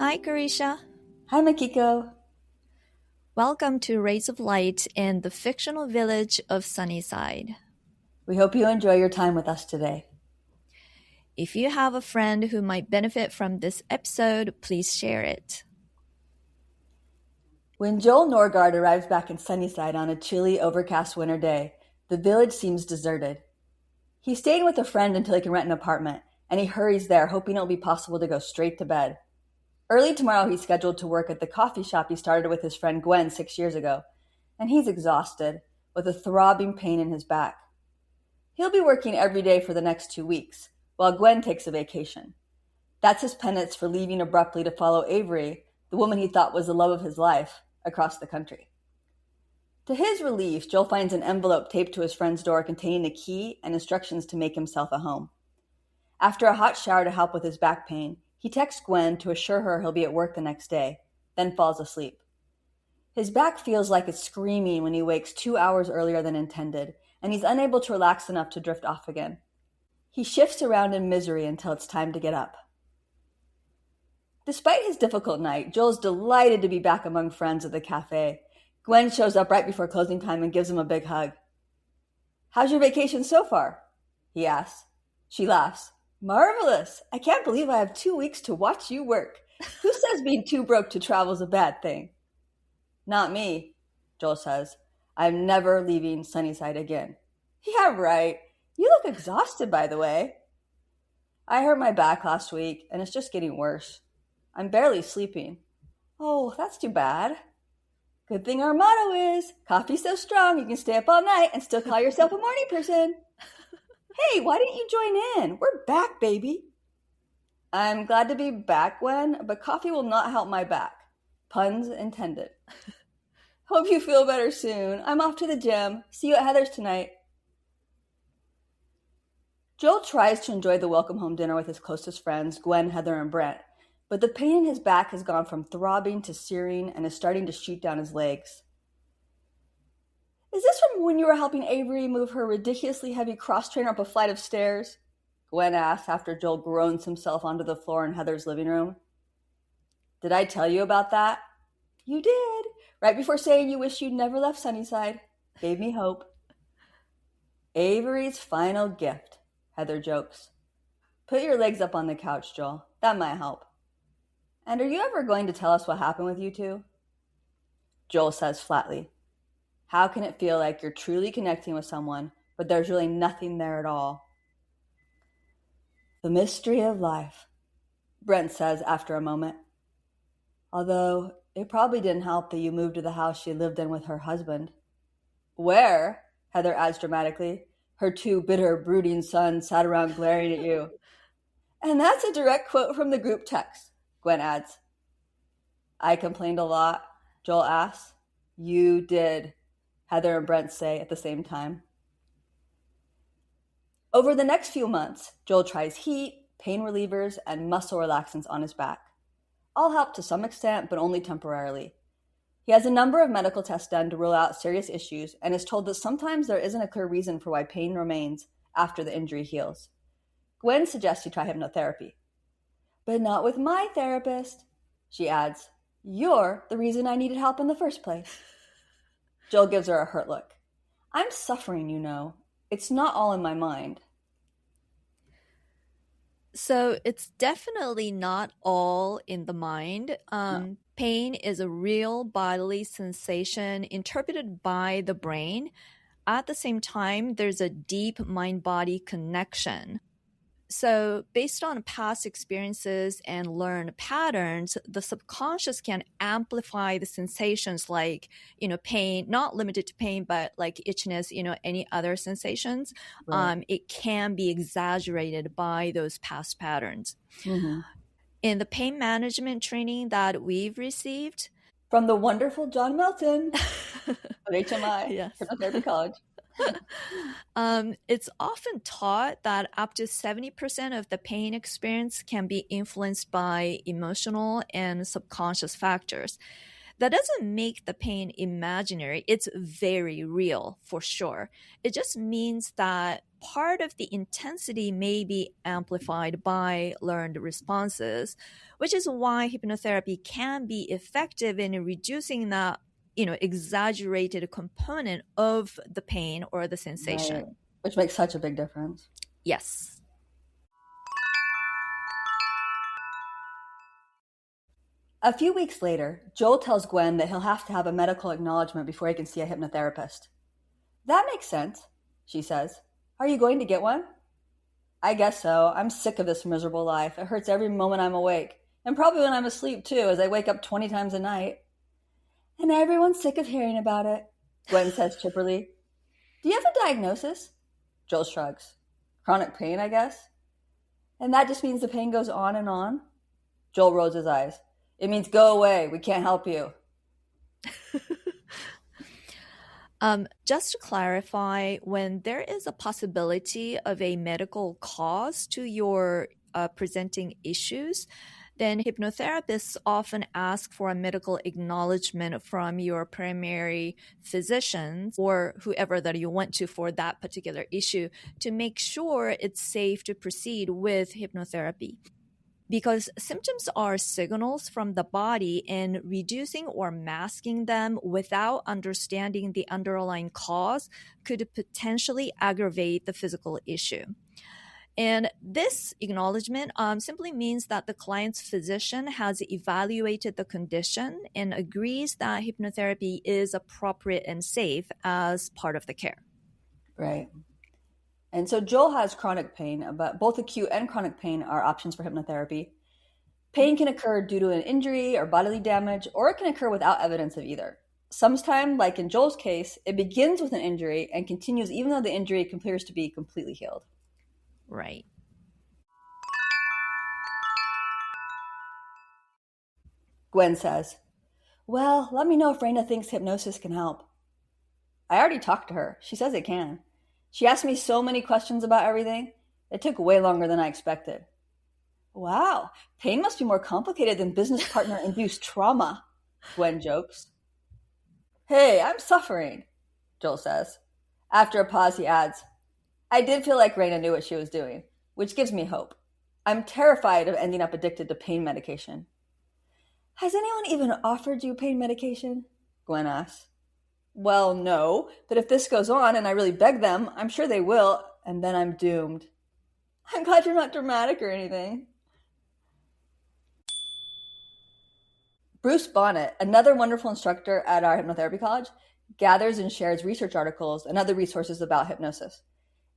Hi, Carisha. Hi, Makiko. Welcome to Rays of Light in the fictional village of Sunnyside. We hope you enjoy your time with us today. If you have a friend who might benefit from this episode, please share it. When Joel Norgard arrives back in Sunnyside on a chilly, overcast winter day, the village seems deserted. He's staying with a friend until he can rent an apartment, and he hurries there, hoping it'll be possible to go straight to bed. Early tomorrow, he's scheduled to work at the coffee shop he started with his friend Gwen 6 years ago, and he's exhausted, with a throbbing pain in his back. He'll be working every day for the next 2 weeks, while Gwen takes a vacation. That's his penance for leaving abruptly to follow Avery, the woman he thought was the love of his life, across the country. To his relief, Joel finds an envelope taped to his friend's door containing a key and instructions to make himself a home. After a hot shower to help with his back pain, he texts Gwen to assure her he'll be at work the next day, then falls asleep. His back feels like it's screaming when he wakes 2 hours earlier than intended, and he's unable to relax enough to drift off again. He shifts around in misery until it's time to get up. Despite his difficult night, Joel's delighted to be back among friends at the cafe. Gwen shows up right before closing time and gives him a big hug. "How's your vacation so far?" he asks. She laughs. "Marvelous! I can't believe I have 2 weeks to watch you work. Who says being too broke to travel is a bad thing?" "Not me," Joel says. "I'm never leaving Sunnyside again." "Yeah, right. You look exhausted, by the way." "I hurt my back last week, and it's just getting worse. I'm barely sleeping." "Oh, that's too bad." "Good thing our motto is, coffee's so strong you can stay up all night and still call yourself a morning person." "Hey, why didn't you join in? We're back, baby." "I'm glad to be back, Gwen, but coffee will not help my back. Puns intended." "Hope you feel better soon. I'm off to the gym. See you at Heather's tonight." Joel tries to enjoy the welcome home dinner with his closest friends, Gwen, Heather, and Brent, but the pain in his back has gone from throbbing to searing and is starting to shoot down his legs. "Is this from when you were helping Avery move her ridiculously heavy cross-trainer up a flight of stairs?" Gwen asks after Joel groans himself onto the floor in Heather's living room. "Did I tell you about that?" "You did, right before saying you wish you'd never left Sunnyside. Gave me hope." "Avery's final gift," Heather jokes. "Put your legs up on the couch, Joel. That might help." "And are you ever going to tell us what happened with you two?" Joel says flatly, "How can it feel like you're truly connecting with someone, but there's really nothing there at all?" "The mystery of life," Brent says after a moment. "Although it probably didn't help that you moved to the house she lived in with her husband." "Where?" Heather adds dramatically. Her two bitter, brooding sons sat around glaring at you. "And that's a direct quote from the group text," Gwen adds. "I complained a lot?" Joel asks. "You did," Heather and Brent say at the same time. Over the next few months, Joel tries heat, pain relievers, and muscle relaxants on his back. All help to some extent, but only temporarily. He has a number of medical tests done to rule out serious issues and is told that sometimes there isn't a clear reason for why pain remains after the injury heals. Gwen suggests he try hypnotherapy. "But not with my therapist," she adds. "You're the reason I needed help in the first place." Joel gives her a hurt look. "I'm suffering, you know. It's not all in my mind." So it's definitely not all in the mind. No. Pain is a real bodily sensation interpreted by the brain. At the same time, there's a deep mind-body connection. So based on past experiences and learned patterns, the subconscious can amplify the sensations like, pain, not limited to pain, but like itchiness, any other sensations. Right. It can be exaggerated by those past patterns. Mm-hmm. In the pain management training that we've received, From the wonderful John Melton at HMI, yes. Hypnotherapy College. It's often taught that up to 70% of the pain experience can be influenced by emotional and subconscious factors. That doesn't make the pain imaginary. It's very real, for sure. It just means that part of the intensity may be amplified by learned responses, which is why hypnotherapy can be effective in reducing that, exaggerated component of the pain or the Right. sensation. Which makes such a big difference. Yes. A few weeks later, Joel tells Gwen that he'll have to have a medical acknowledgement before he can see a hypnotherapist. That makes sense, she says. Are you going to get one? I guess so. I'm sick of this miserable life. It hurts every moment I'm awake. And probably when I'm asleep, too, as I wake up 20 times a night. And everyone's sick of hearing about it, Gwen says chipperly. Do you have a diagnosis? Joel shrugs. Chronic pain, I guess. And that just means the pain goes on and on? Joel rolls his eyes. It means go away. We can't help you. Just to clarify, when there is a possibility of a medical cause to your presenting issues, then hypnotherapists often ask for a medical acknowledgement from your primary physician or whoever that you went to for that particular issue to make sure it's safe to proceed with hypnotherapy. Because symptoms are signals from the body, and reducing or masking them without understanding the underlying cause could potentially aggravate the physical issue. And this acknowledgement simply means that the client's physician has evaluated the condition and agrees that hypnotherapy is appropriate and safe as part of the care. Right. And so Joel has chronic pain, but both acute and chronic pain are options for hypnotherapy. Pain can occur due to an injury or bodily damage, or it can occur without evidence of either. Sometimes, like in Joel's case, it begins with an injury and continues even though the injury appears to be completely healed. Right. Gwen says, well, let me know if Raina thinks hypnosis can help. I already talked to her. She says it can. She asked me so many questions about everything. It took way longer than I expected. Wow, pain must be more complicated than business partner induced trauma, Gwen jokes. Hey, I'm suffering, Joel says. After a pause, he adds, I did feel like Raina knew what she was doing, which gives me hope. I'm terrified of ending up addicted to pain medication. Has anyone even offered you pain medication? Gwen asks. Well, no, but if this goes on and I really beg them, I'm sure they will, and then I'm doomed. I'm glad you're not dramatic or anything. Bruce Bonnet, another wonderful instructor at our hypnotherapy college, gathers and shares research articles and other resources about hypnosis.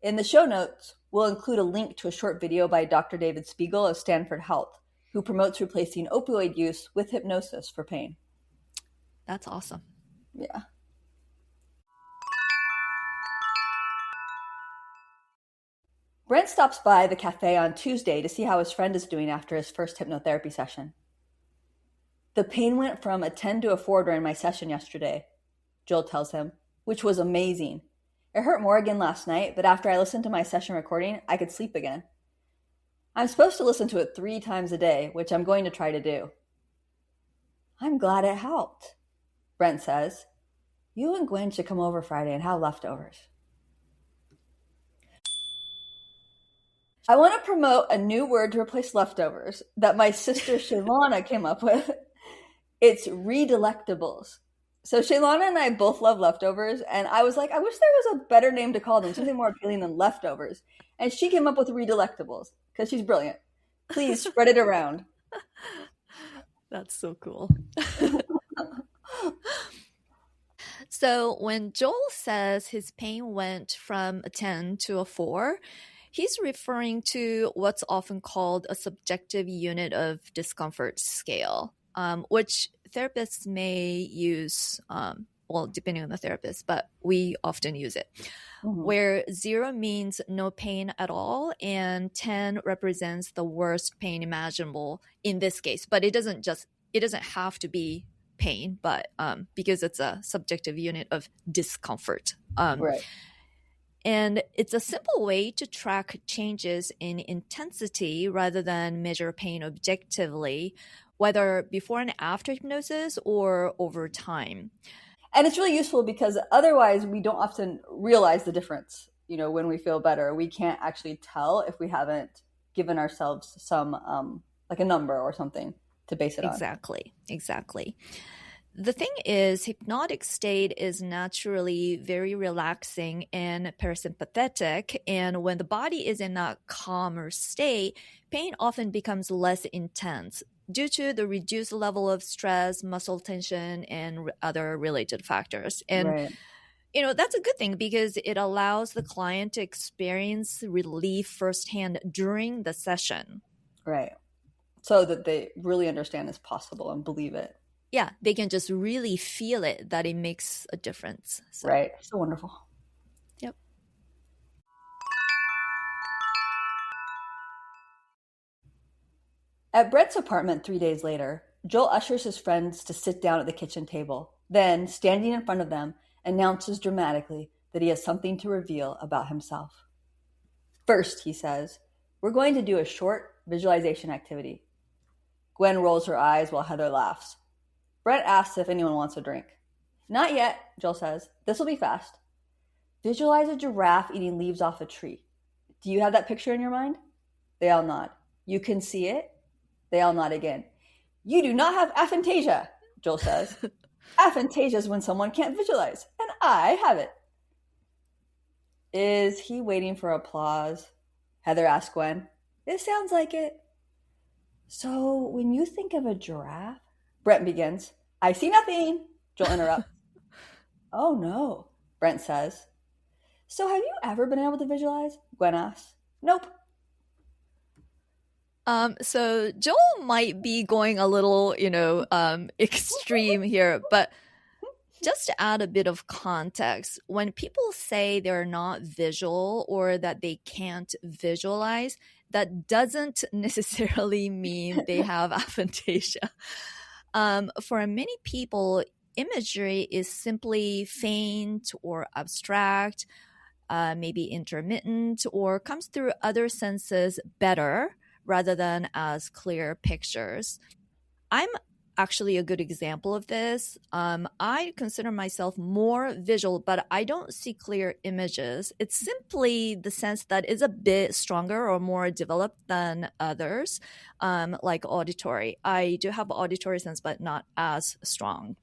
In the show notes, we'll include a link to a short video by Dr. David Spiegel of Stanford Health, who promotes replacing opioid use with hypnosis for pain. That's awesome. Yeah. Brent stops by the cafe on Tuesday to see how his friend is doing after his first hypnotherapy session. The pain went from a 10 to a 4 during my session yesterday, Joel tells him, which was amazing. It hurt more again last night, but after I listened to my session recording, I could sleep again. I'm supposed to listen to it 3 times a day, which I'm going to try to do. I'm glad it helped, Brent says. You and Gwen should come over Friday and have leftovers. I want to promote a new word to replace leftovers that my sister Shaylana came up with. It's redelectables. So Shaylana and I both love leftovers, and I was like, I wish there was a better name to call them, something more appealing than leftovers. And she came up with redelectables, because she's brilliant. Please spread it around. That's so cool. So when Joel says his pain went from a 10 to a 4, he's referring to what's often called a subjective unit of discomfort scale, which therapists may use, depending on the therapist, but we often use it, where 0 means no pain at all, and 10 represents the worst pain imaginable in this case. But it doesn't have to be pain, but because it's a subjective unit of discomfort. Right. And it's a simple way to track changes in intensity rather than measure pain objectively, whether before and after hypnosis or over time. And it's really useful because otherwise we don't often realize the difference. when we feel better, we can't actually tell if we haven't given ourselves some, like a number or something to base it on. Exactly. Exactly. The thing is, hypnotic state is naturally very relaxing and parasympathetic. And when the body is in a calmer state, pain often becomes less intense due to the reduced level of stress, muscle tension, and other related factors. And Right, that's a good thing because it allows the client to experience relief firsthand during the session. right. So that they really understand it's possible and believe it. Yeah, they can just really feel it that it makes a difference. So, Right. So wonderful. yep. At Brett's apartment 3 days later, Joel ushers his friends to sit down at the kitchen table, then, standing in front of them, announces dramatically that he has something to reveal about himself. First, he says, we're going to do a short visualization activity. Gwen rolls her eyes while Heather laughs. Brett asks if anyone wants a drink. Not yet, Joel says. This will be fast. Visualize a giraffe eating leaves off a tree. Do you have that picture in your mind? They all nod. You can see it? They all nod again. You do not have aphantasia, Joel says. Aphantasia is when someone can't visualize, and I have it. Is he waiting for applause? Heather asks Gwen. It sounds like it. So, when you think of a giraffe, Brent begins. I see nothing, Joel interrupts. Oh no, Brent says. So, have you ever been able to visualize? Gwen asks. Nope. So Joel might be going a little, extreme here, but just to add a bit of context, when people say they're not visual or that they can't visualize, that doesn't necessarily mean they have aphantasia. For many people, imagery is simply faint or abstract, maybe intermittent, or comes through other senses better rather than as clear pictures. I'm actually a good example of this. I consider myself more visual, but I don't see clear images. It's simply the sense that is a bit stronger or more developed than others, like auditory. I do have auditory sense, but not as strong.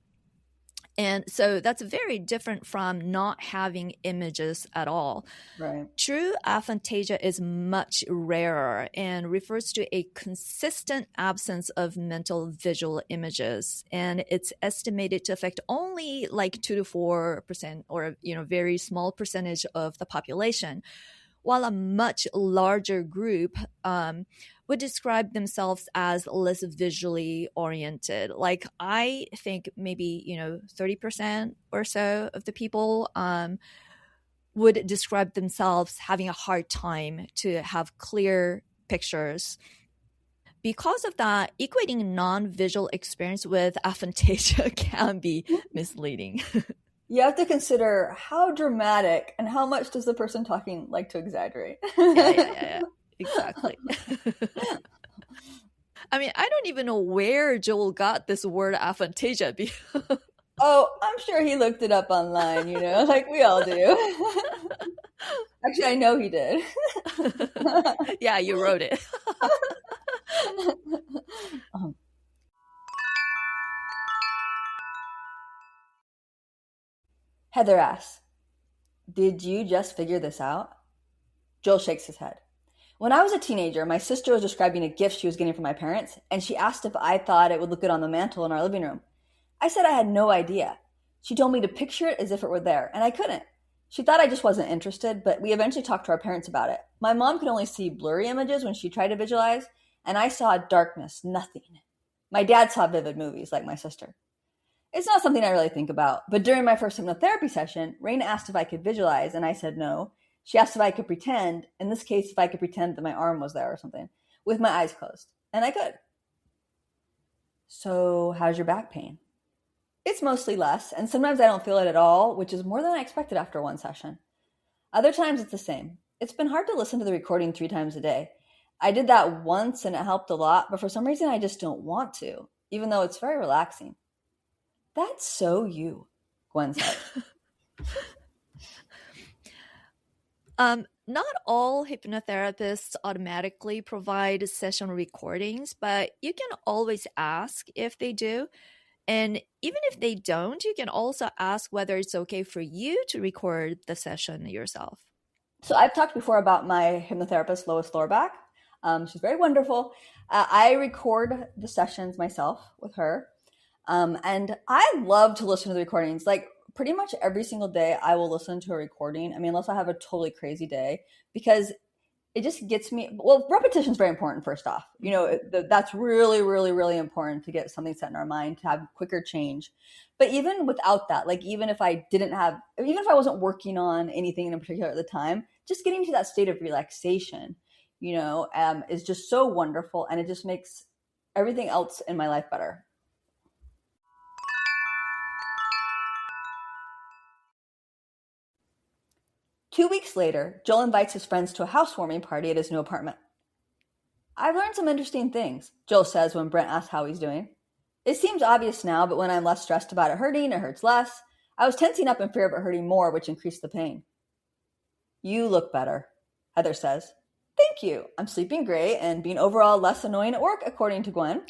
And so that's very different from not having images at all. Right. True aphantasia is much rarer and refers to a consistent absence of mental visual images. And it's estimated to affect only like 2 to 4% or, very small percentage of the population, while a much larger group would describe themselves as less visually oriented. Like I think maybe 30% or so of the people would describe themselves having a hard time to have clear pictures. Because of that, equating non-visual experience with aphantasia can be misleading. You have to consider how dramatic and how much does the person talking like to exaggerate. Yeah. Exactly. I mean, I don't even know where Joel got this word aphantasia. Oh, I'm sure he looked it up online, like we all do. Actually, I know he did. Yeah, you wrote it. Um, Heather asks, did you just figure this out? Joel shakes his head. When I was a teenager, my sister was describing a gift she was getting from my parents, and she asked if I thought it would look good on the mantle in our living room. I said I had no idea. She told me to picture it as if it were there, and I couldn't. She thought I just wasn't interested, but we eventually talked to our parents about it. My mom could only see blurry images when she tried to visualize, and I saw darkness, nothing. My dad saw vivid movies, like my sister. It's not something I really think about, but during my first hypnotherapy session, Raina asked if I could visualize, and I said no. She asked if I could pretend, in this case, if I could pretend that my arm was there or something, with my eyes closed. And I could. So, how's your back pain? It's mostly less, and sometimes I don't feel it at all, which is more than I expected after one session. Other times it's the same. It's been hard to listen to the recording 3 times a day. I did that once and it helped a lot, but for some reason I just don't want to, even though it's very relaxing. That's so you, Gwen said. Not all hypnotherapists automatically provide session recordings, but you can always ask if they do. And even if they don't, you can also ask whether it's okay for you to record the session yourself. So I've talked before about my hypnotherapist, Lois Lorback. She's very wonderful. I record the sessions myself with her. And I love to listen to the recordings. Like pretty much every single day, I will listen to a recording. I mean, unless I have a totally crazy day, because it just gets me. Well, repetition is very important. First off, that's really, really, really important to get something set in our mind to have quicker change. But even without that, like even if I wasn't working on anything in particular at the time, just getting to that state of relaxation, is just so wonderful, and it just makes everything else in my life better. Two weeks later, Joel invites his friends to a housewarming party at his new apartment. "I've learned some interesting things," Joel says when Brent asks how he's doing. "It seems obvious now, but when I'm less stressed about it hurting, it hurts less. I was tensing up in fear of it hurting more, which increased the pain." "You look better," Heather says. "Thank you. I'm sleeping great and being overall less annoying at work, according to Gwen."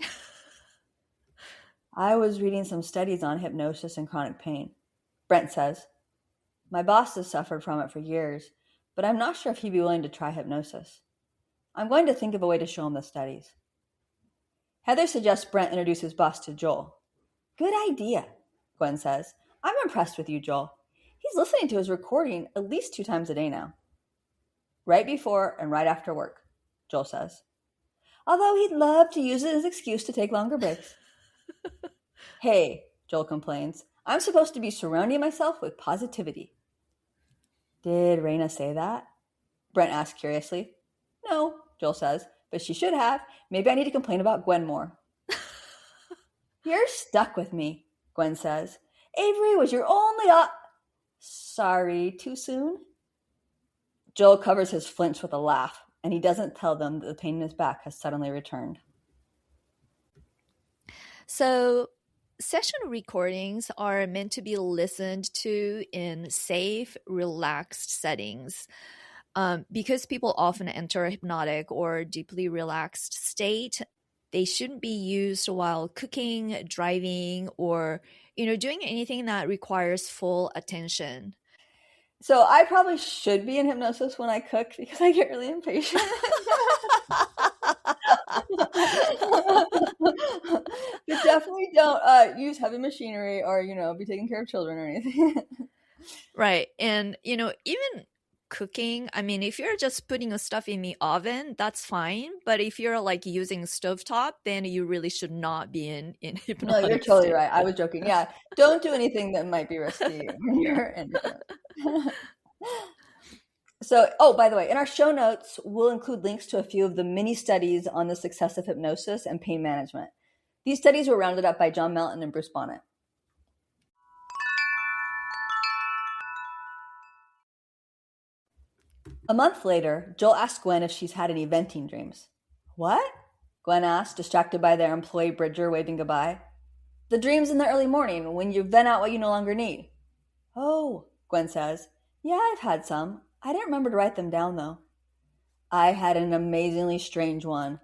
"I was reading some studies on hypnosis and chronic pain," Brent says. "My boss has suffered from it for years, but I'm not sure if he'd be willing to try hypnosis. I'm going to think of a way to show him the studies." Heather suggests Brent introduce his boss to Joel. "Good idea," Gwen says. "I'm impressed with you, Joel. He's listening to his recording at least 2 times a day now." "Right before and right after work," Joel says. "Although he'd love to use it as an excuse to take longer breaks." "Hey," Joel complains, "I'm supposed to be surrounding myself with positivity." "Did Raina say that?" Brent asks curiously. "No," Joel says, "but she should have. Maybe I need to complain about Gwen more." "You're stuck with me," Gwen says. "Avery was your only Sorry, too soon?" Joel covers his flinch with a laugh, and he doesn't tell them that the pain in his back has suddenly returned. So, session recordings are meant to be listened to in safe, relaxed settings. Because people often enter a hypnotic or deeply relaxed state, they shouldn't be used while cooking, driving, or doing anything that requires full attention. So I probably should be in hypnosis when I cook because I get really impatient. But definitely don't use heavy machinery or, be taking care of children or anything. Right. And, even cooking, I mean, if you're just putting the stuff in the oven, that's fine. But if you're like using stovetop, then you really should not be in No, you're hypnotic totally state. right. I was joking. Yeah. Don't do anything that might be risky when you're in hypnosis. So, by the way, in our show notes, we'll include links to a few of the many studies on the success of hypnosis and pain management. These studies were rounded up by John Melton and Bruce Bonnet. A month later, Joel asks Gwen if she's had any venting dreams. "What?" Gwen asks, distracted by their employee Bridger waving goodbye. "The dreams in the early morning, when you vent out what you no longer need." "Oh," Gwen says. "Yeah, I've had some. I didn't remember to write them down, though." "I had an amazingly strange one."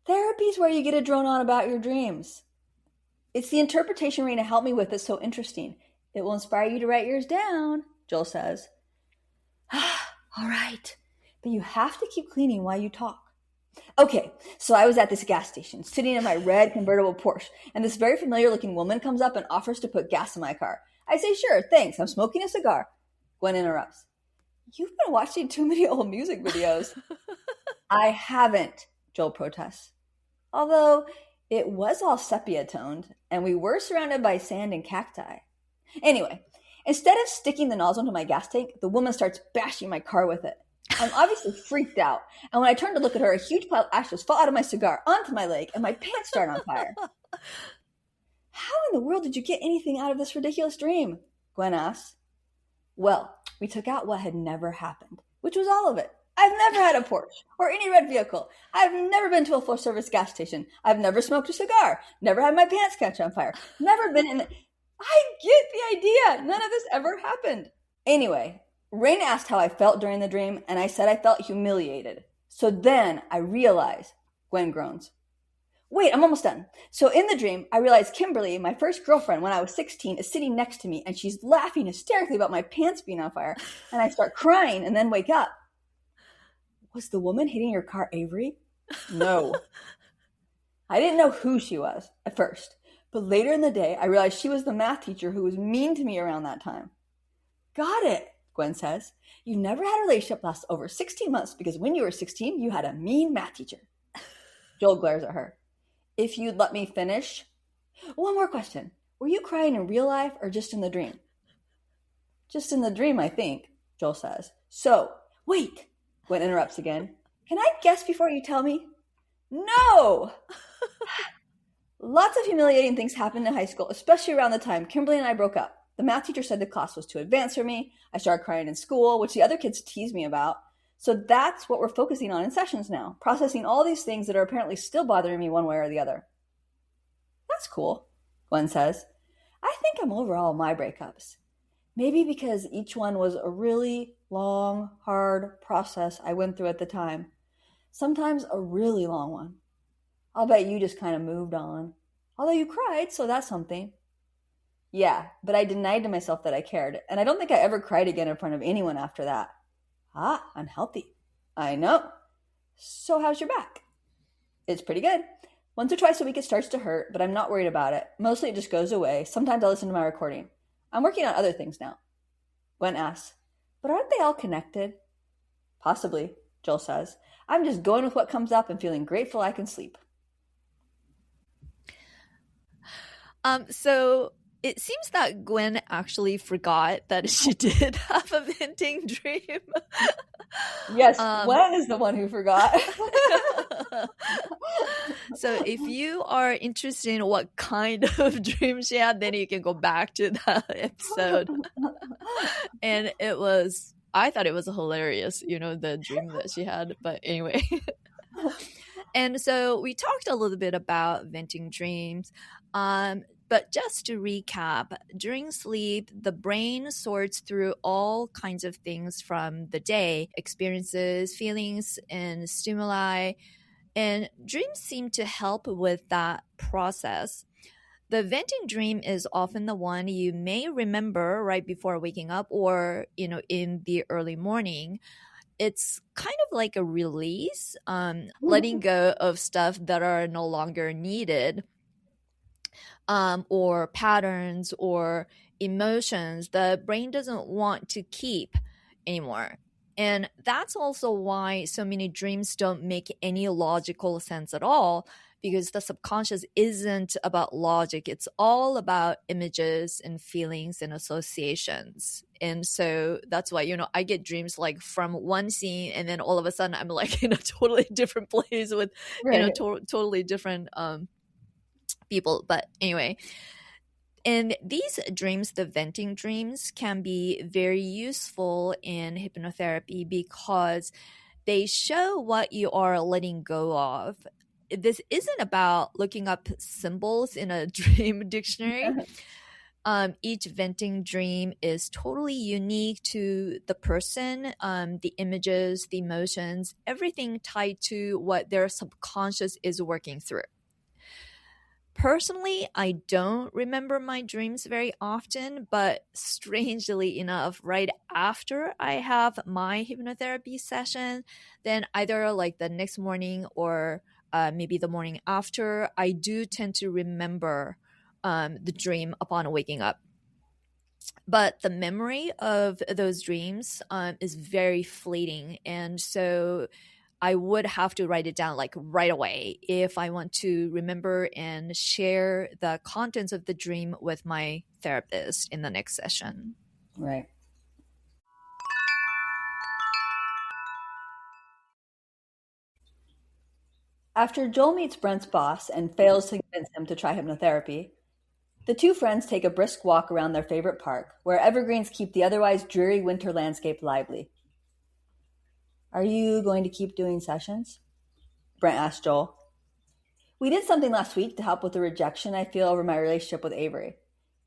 "Therapy's where you get to drone on about your dreams." "It's the interpretation Raina helped me with that's so interesting. It will inspire you to write yours down," Joel says. "All right, but you have to keep cleaning while you talk." "Okay, so I was at this gas station, sitting in my red convertible Porsche, and this very familiar-looking woman comes up and offers to put gas in my car. I say, 'Sure, thanks, I'm smoking a cigar.'" Gwen interrupts. "You've been watching too many old music videos." "I haven't," Joel protests. Although it was all sepia-toned, and we were surrounded by sand and cacti. Anyway, instead of sticking the nozzle into my gas tank, the woman starts bashing my car with it. I'm obviously freaked out, and when I turn to look at her, a huge pile of ashes fall out of my cigar onto my leg, and my pants start on fire. "How in the world did you get anything out of this ridiculous dream?" Gwen asks. "Well, we took out what had never happened, which was all of it. I've never had a Porsche or any red vehicle. I've never been to a full-service gas station. I've never smoked a cigar. Never had my pants catch on fire. Never been in I get the idea. None of this ever happened. Anyway, Rain asked how I felt during the dream, and I said I felt humiliated. So then I realized, Gwen groans. Wait, I'm almost done. So in the dream, I realized Kimberly, my first girlfriend when I was 16, is sitting next to me, and she's laughing hysterically about my pants being on fire, and I start crying and then wake up. Was the woman hitting your car Avery? No. I didn't know who she was at first, but later in the day, I realized she was the math teacher who was mean to me around that time. Got it, Gwen says. You never had a relationship last over 16 months because when you were 16, you had a mean math teacher. Joel glares at her. If you'd let me finish. One more question. Were you crying in real life or just in the dream? Just in the dream, I think, Joel says. So, wait, Gwen interrupts again. Can I guess before you tell me? No! Lots of humiliating things happened in high school, especially around the time Kimberly and I broke up. The math teacher said the class was too advanced for me. I started crying in school, which the other kids teased me about. So that's what we're focusing on in sessions now, processing all these things that are apparently still bothering me one way or the other. That's cool, Gwen says. I think I'm over all my breakups. Maybe because each one was a really long, hard process I went through at the time. Sometimes a really long one. I'll bet you just kind of moved on. Although you cried, so that's something. Yeah, but I denied to myself that I cared, and I don't think I ever cried again in front of anyone after that. Ah, unhealthy. I know. So how's your back? It's pretty good. Once or twice a week it starts to hurt, but I'm not worried about it. Mostly it just goes away. Sometimes I'll listen to my recording. I'm working on other things now. Gwen asks, but aren't they all connected? Possibly, Joel says. I'm just going with what comes up and feeling grateful I can sleep. So it seems that Gwen actually forgot that she did have a venting dream. Yes, Gwen is the one who forgot. So if you are interested in what kind of dream she had, then you can go back to that episode. And I thought it was hilarious, the dream that she had. But anyway. And so we talked a little bit about venting dreams. But just to recap, during sleep, the brain sorts through all kinds of things from the day, experiences, feelings, and stimuli. And dreams seem to help with that process. The venting dream is often the one you may remember right before waking up or, in the early morning. It's kind of like a release, letting go of stuff that are no longer needed. Or patterns or emotions the brain doesn't want to keep anymore. And that's also why so many dreams don't make any logical sense at all, because the subconscious isn't about logic. It's all about images and feelings and associations. And so that's why, I get dreams like from one scene and then all of a sudden I'm like in a totally different place with, Right. totally different people. But anyway, and these dreams, the venting dreams, can be very useful in hypnotherapy because they show what you are letting go of. This isn't about looking up symbols in a dream dictionary. Each venting dream is totally unique to the person, the images, the emotions, everything tied to what their subconscious is working through. Personally, I don't remember my dreams very often, but strangely enough, right after I have my hypnotherapy session, then either like the next morning or maybe the morning after, I do tend to remember the dream upon waking up. But the memory of those dreams is very fleeting. And so I would have to write it down like right away if I want to remember and share the contents of the dream with my therapist in the next session. Right. After Joel meets Brent's boss and fails to convince him to try hypnotherapy, the two friends take a brisk walk around their favorite park, where evergreens keep the otherwise dreary winter landscape lively. Are you going to keep doing sessions? Brent asked Joel. We did something last week to help with the rejection I feel over my relationship with Avery.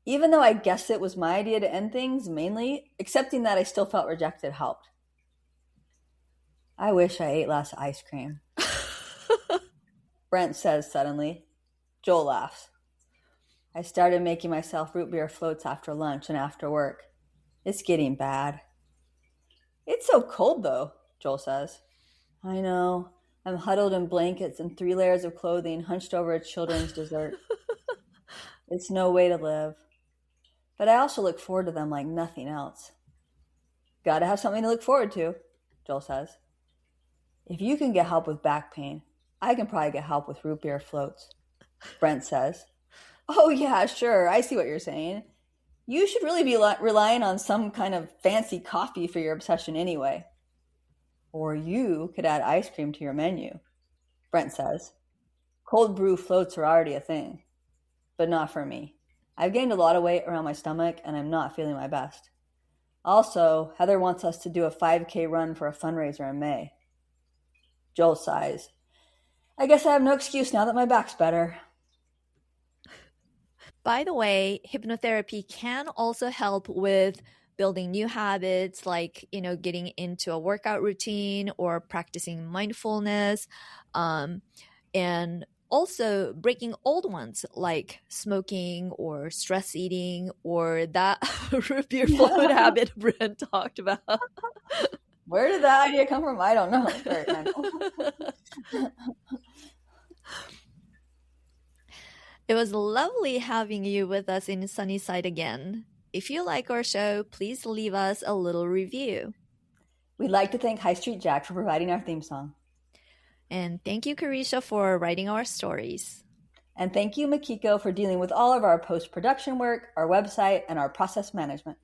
Even though I guess it was my idea to end things, mainly, accepting that I still felt rejected helped. I wish I ate less ice cream, Brent says suddenly. Joel laughs. I started making myself root beer floats after lunch and after work. It's getting bad. It's so cold, though, Joel says. I know. I'm huddled in blankets and 3 layers of clothing, hunched over a children's dessert. It's no way to live. But I also look forward to them like nothing else. Gotta have something to look forward to, Joel says. If you can get help with back pain, I can probably get help with root beer floats, Brent says. Oh, yeah, sure. I see what you're saying. You should really be relying on some kind of fancy coffee for your obsession anyway. Or you could add ice cream to your menu, Brent says. Cold brew floats are already a thing, but not for me. I've gained a lot of weight around my stomach and I'm not feeling my best. Also, Heather wants us to do a 5K run for a fundraiser in May. Joel sighs. I guess I have no excuse now that my back's better. By the way, hypnotherapy can also help with building new habits like, getting into a workout routine or practicing mindfulness, and also breaking old ones like smoking or stress eating or that root beer float habit Brent talked about. Where did that idea come from? I don't know. Very random. It was lovely having you with us in Sunnyside again. If you like our show, please leave us a little review. We'd like to thank High Street Jack for providing our theme song. And thank you, Carisha, for writing our stories. And thank you, Makiko, for dealing with all of our post-production work, our website, and our process management.